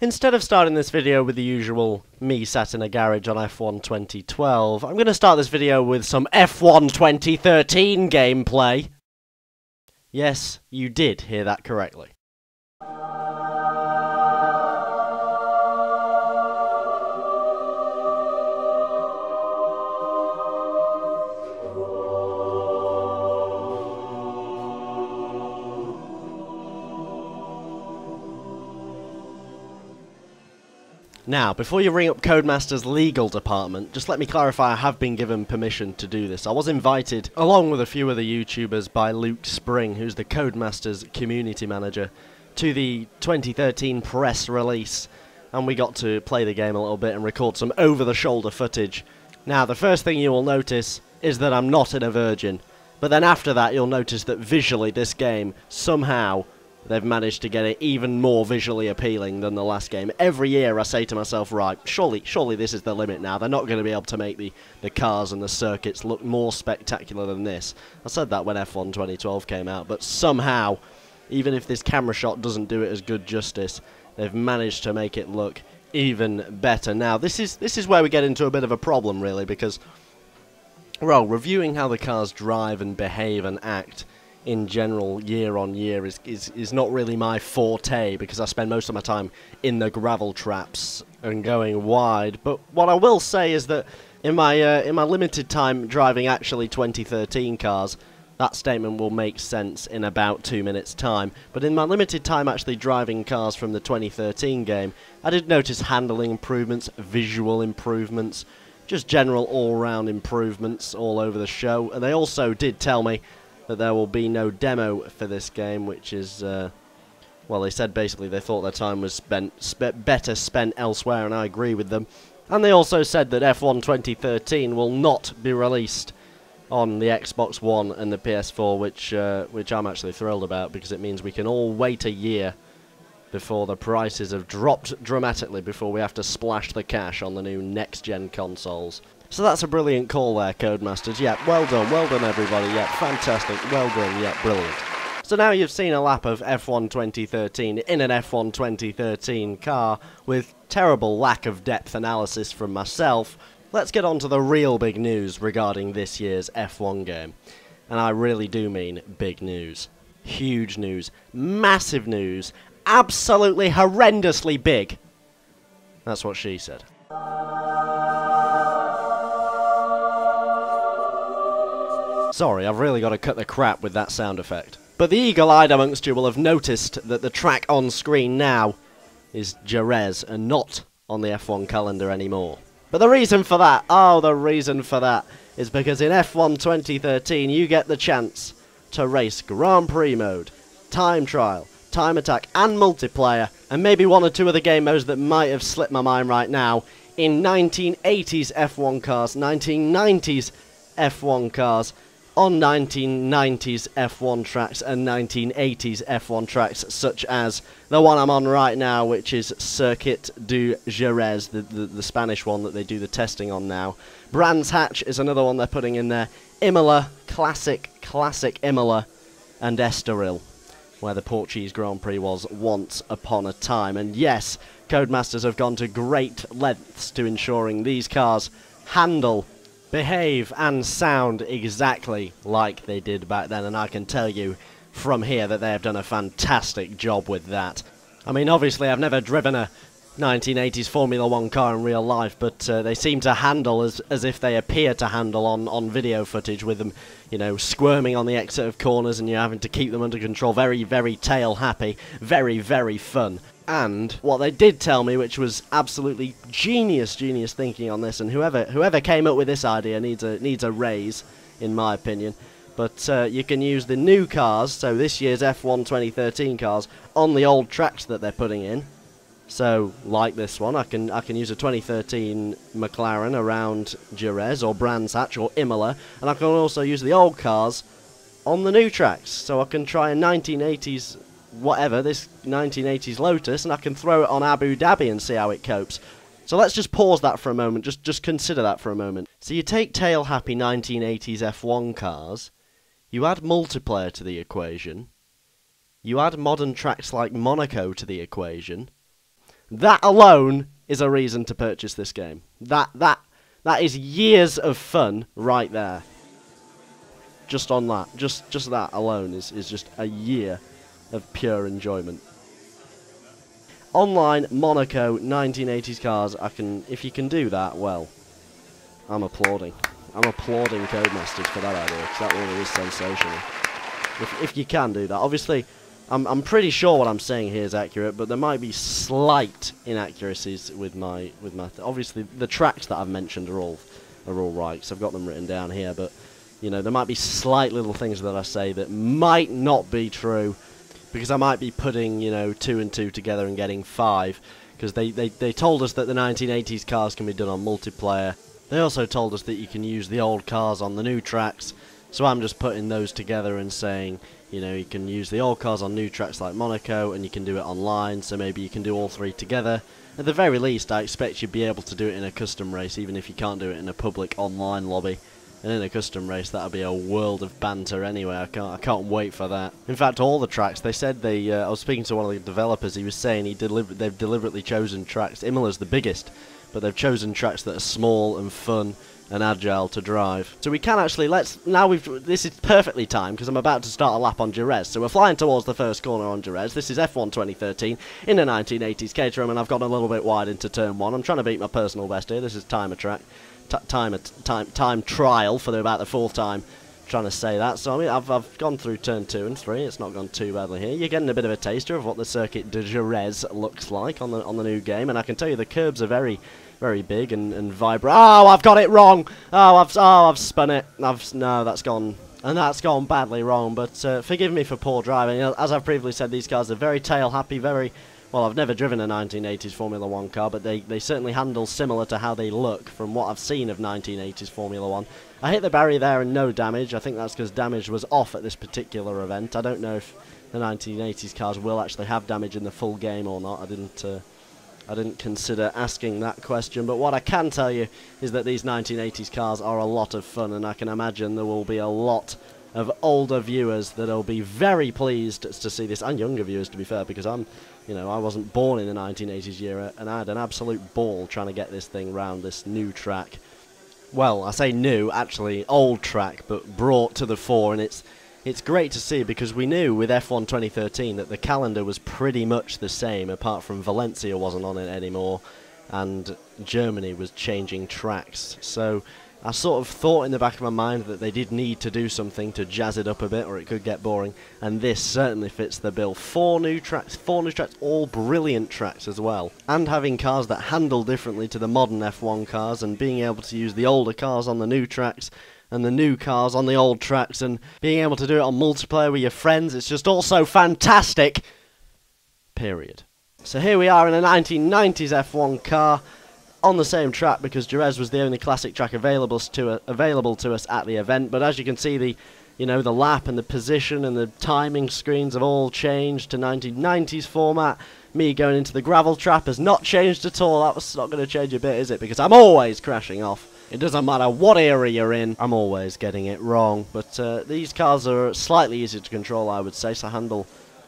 Instead of starting this video with the usual me sat in a garage on F1 2012, I'm going to start this video with some F1 2013 gameplay. Yes, you did hear that correctly. Now, before you ring up Codemasters' legal department, just let me clarify I have been given permission to do this. I was invited, along with a few other YouTubers, by Luke Spring, who's the Codemasters community manager, to the 2013 press release, and we got to play the game a little bit and record some over-the-shoulder footage. Now, the first thing you will notice is that I'm not in a Virgin, but then after that you'll notice that visually this game, somehow, they've managed to get it even more visually appealing than the last game. Every year I say to myself, right, surely this is the limit now. They're not going to be able to make the cars and the circuits look more spectacular than this. I said that when F1 2012 came out, but somehow, even if this camera shot doesn't do it as good justice, they've managed to make it look even better. Now, this is where we get into a bit of a problem, really, because, well, reviewing how the cars drive and behave and act in general year on year is not really my forte, because I spend most of my time in the gravel traps and going wide. But what I will say is that in my limited time driving actually 2013 cars, that statement will make sense in about 2 minutes time. But in my limited time actually driving cars from the 2013 game, I did notice handling improvements, visual improvements, just general all-round improvements all over the show. And they also did tell me that there will be no demo for this game, which is, well, they said basically they thought their time was better spent elsewhere, and I agree with them. And they also said that F1 2013 will not be released on the Xbox One and the PS4, which I'm actually thrilled about, because it means we can all wait a year before the prices have dropped dramatically, before we have to splash the cash on the new next-gen consoles. So that's a brilliant call there, Codemasters. Yeah, well done everybody. Yeah, fantastic. Well done. Yeah, brilliant. So now you've seen a lap of F1 2013 in an F1 2013 car with terrible lack of depth analysis from myself. Let's get on to the real big news regarding this year's F1 game. And I really do mean big news. Huge news. Massive news. Absolutely horrendously big. That's what she said. Sorry, I've really got to cut the crap with that sound effect. But the eagle-eyed amongst you will have noticed that the track on screen now is Jerez and not on the F1 calendar anymore. But the reason for that, the reason for that is because in F1 2013 you get the chance to race Grand Prix mode, time trial, time attack and multiplayer, and maybe one or two other game modes that might have slipped my mind right now, in 1980s F1 cars, 1990s F1 cars, on 1990s F1 tracks and 1980s F1 tracks, such as the one I'm on right now, which is Circuit du Jerez, the Spanish one that they do the testing on now. Brands Hatch is another one they're putting in there. Imola, classic Imola, and Estoril, where the Portuguese Grand Prix was once upon a time. And yes, Codemasters have gone to great lengths to ensuring these cars handle, behave and sound exactly like they did back then, and I can tell you from here that they have done a fantastic job with that. I mean, obviously I've never driven a 1980s Formula 1 car in real life, but they seem to handle as if they appear to handle on video footage, with them, you know, squirming on the exit of corners and you're having to keep them under control. Very, very tail happy, very, very fun. And what they did tell me, which was absolutely genius thinking on this, and whoever came up with this idea needs a raise, in my opinion. But you can use the new cars, so this year's F1 2013 cars, on the old tracks that they're putting in. So, like this one, I can use a 2013 McLaren around Jerez or Brands Hatch or Imola, and I can also use the old cars on the new tracks. So I can try a 1980s whatever, this 1980s Lotus, and I can throw it on Abu Dhabi and see how it copes. So let's just pause that for a moment, just consider that for a moment. So you take tail-happy 1980s F1 cars, you add multiplayer to the equation, you add modern tracks like Monaco to the equation, That alone is a reason to purchase this game. That is years of fun right there. Just on that, just that alone is just a year of pure enjoyment. Online Monaco 1980s cars. If you can do that, well, I'm applauding. I'm applauding Codemasters for that idea, because that really is sensational. If you can do that, obviously, I'm pretty sure what I'm saying here is accurate, but there might be slight inaccuracies with my obviously the tracks that I've mentioned are all right, so I've got them written down here, but you know, there might be slight little things that I say that might not be true, because I might be putting, you know, 2 and 2 together and getting 5, because they told us that the 1980s cars can be done on multiplayer. They also told us that you can use the old cars on the new tracks, so I'm just putting those together and saying, you know, you can use the old cars on new tracks like Monaco, and you can do it online, so maybe you can do all 3 together. At the very least, I expect you'd be able to do it in a custom race, even if you can't do it in a public online lobby. And in a custom race, that'll be a world of banter anyway. I can't wait for that. In fact, all the tracks, they said I was speaking to one of the developers, he was saying they've deliberately chosen tracks. Imola's the biggest, but they've chosen tracks that are small and fun and agile to drive. So we can actually, this is perfectly timed, because I'm about to start a lap on Jerez. So we're flying towards the first corner on Jerez. This is F1 2013 in a 1980s Caterham, and I've gone a little bit wide into turn 1. I'm trying to beat my personal best here. This is time trial for about the 4th time trying to say that. So I mean, I've gone through turn 2 and 3. It's not gone too badly here. You're getting a bit of a taster of what the Circuit de Jerez looks like on the new game, and I can tell you the curbs are very, very big and vibrant. Oh, I've got it wrong. I've spun it. No, that's gone. And that's gone badly wrong. But forgive me for poor driving. You know, as I've previously said, these cars are very tail happy, very. Well, I've never driven a 1980s Formula 1 car, but they certainly handle similar to how they look from what I've seen of 1980s Formula 1. I hit the barrier there and no damage. I think that's because damage was off at this particular event. I don't know if the 1980s cars will actually have damage in the full game or not. I didn't consider asking that question, but what I can tell you is that these 1980s cars are a lot of fun, and I can imagine there will be a lot of older viewers that will be very pleased to see this, and younger viewers, to be fair, because I wasn't born in the 1980s era, and I had an absolute ball trying to get this thing round this new track. Well, I say new, actually old track, but brought to the fore, and it's great to see, because we knew with F1 2013 that the calendar was pretty much the same, apart from Valencia wasn't on it anymore, and Germany was changing tracks. So I sort of thought in the back of my mind that they did need to do something to jazz it up a bit, or it could get boring, and this certainly fits the bill. 4 new tracks, all brilliant tracks as well, and having cars that handle differently to the modern F1 cars, and being able to use the older cars on the new tracks, and the new cars on the old tracks, and being able to do it on multiplayer with your friends. It's just all so fantastic. Period. So here we are in a 1990s F1 car, on the same track, because Jerez was the only classic track available to us at the event. But as you can see, the lap and the position and the timing screens have all changed to 1990s format. Me going into the gravel trap has not changed at all. That was not going to change a bit, is it? Because I'm always crashing off. It doesn't matter what era you're in, I'm always getting it wrong. But these cars are slightly easier to control, I would say, so handle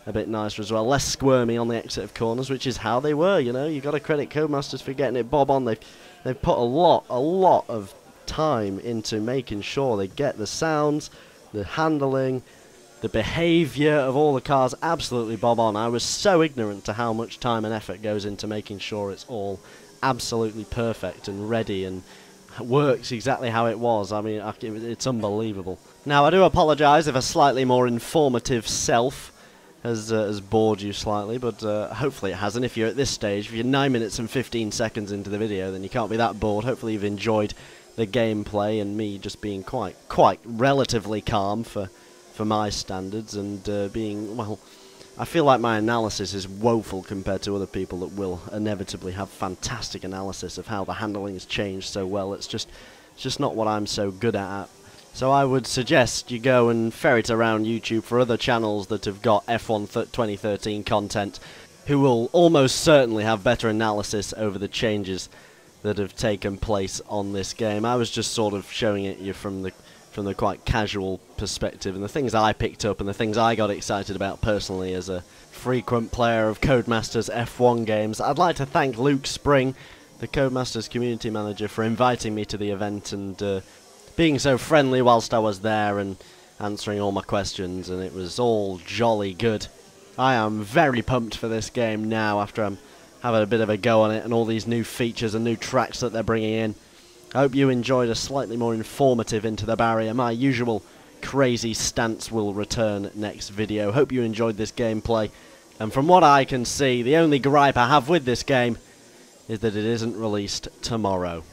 a bit nicer as well, less squirmy on the exit of corners, which is how they were. You know, you got to credit Codemasters for getting it bob on. They've put a lot of time into making sure they get the sounds, the handling, the behaviour of all the cars absolutely bob on. I was so ignorant to how much time and effort goes into making sure it's all absolutely perfect and ready and works exactly how it was. I mean, it's unbelievable. Now, I do apologise if a slightly more informative self has bored you slightly, but hopefully it hasn't. If you're at this stage, if you're 9 minutes and 15 seconds into the video, then you can't be that bored. Hopefully you've enjoyed the gameplay and me just being quite relatively calm for my standards, and being, well, I feel like my analysis is woeful compared to other people that will inevitably have fantastic analysis of how the handling has changed so well. It's just not what I'm so good at. So I would suggest you go and ferret around YouTube for other channels that have got F1 2013 content, who will almost certainly have better analysis over the changes that have taken place on this game. I was just sort of showing it you from the quite casual perspective, and the things I picked up and the things I got excited about personally as a frequent player of Codemasters F1 games. I'd like to thank Luke Spring, the Codemasters community manager, for inviting me to the event and being so friendly whilst I was there and answering all my questions, and it was all jolly good. I am very pumped for this game now after I'm having a bit of a go on it and all these new features and new tracks that they're bringing in. I hope you enjoyed a slightly more informative Into the Barrier. My usual crazy stance will return next video. Hope you enjoyed this gameplay, and from what I can see, the only gripe I have with this game is that it isn't released tomorrow.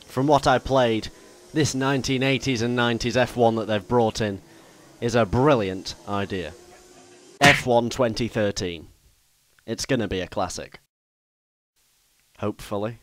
From what I played, this 1980s and 90s F1 that they've brought in is a brilliant idea. F1 2013. It's gonna be a classic. Hopefully.